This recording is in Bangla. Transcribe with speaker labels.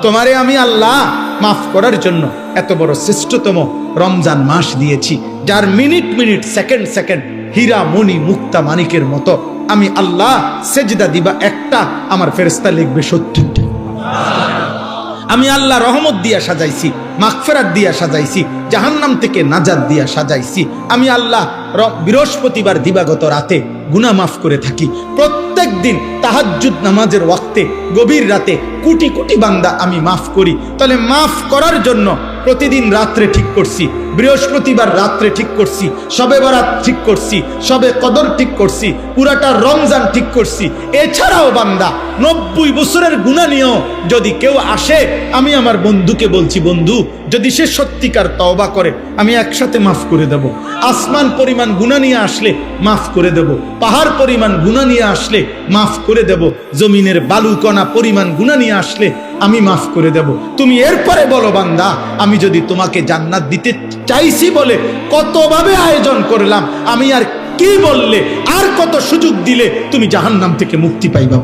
Speaker 1: তোমারে আমি আল্লাহ মাফ করার জন্য এত বড় শ্রেষ্ঠতম রমজান মাস দিয়েছি, যার মিনিট মিনিট সেকেন্ড সেকেন্ড হীরা মণি মুক্তা মানিকের মতো আমি আল্লাহ সেজদা দিবা একটা, আমার ফেরেশতা লিখবে 70টা। আমি আল্লাহ রহমত দিয়া সাজাইছি, মাগফিরাত দিয়া সাজাইছি, জাহান্নাম থেকে নাজাত দিয়া সাজাইছি। আমি আল্লাহ বৃহস্পতিবার দিবাগত রাতে গুনাহ মাফ করে থাকি। প্রত্যেক দিন তাহাজ্জুদ নামাজের ওয়াক্তে গভীর রাতে কোটি কোটি বান্দা আমি মাফ করি। তাহলে মাফ করার জন্য প্রতিদিন রাত্রে ঠিক করছি, বৃহস্পতিবার রাত্রে ঠিক করছি, শবে বরাত ঠিক করছি, শবে কদর ঠিক করছি, পুরাটা রমজান ঠিক করছি। এছাড়াও বান্দা 90 বছরের গুনাহ নিয়েও যদি কেউ আসে, আমি আমার বন্ধুকে বলছি, বন্ধু যদি সে সত্যিকার তওবা করে আমি একসাথে মাফ করে দেব। আসমান পরিমাণ গুনাহ নিয়ে আসলে মাফ করে দেব, পাহাড় পরিমাণ গুনাহ নিয়ে আসলে মাফ করে দেব, জমিনের বালুকণা পরিমাণ গুনাহ নিয়ে আসলে আমি মাফ করে দেব। তুমি এরপরে বলো বান্দা, আমি যদি তোমাকে জান্নাত দিতে চাইছি বলে কতভাবে আয়োজন করলাম, আমি আর কি বললে, আর কত সুযোগ দিলে তুমি জাহান্নাম থেকে মুক্তি পাইবা।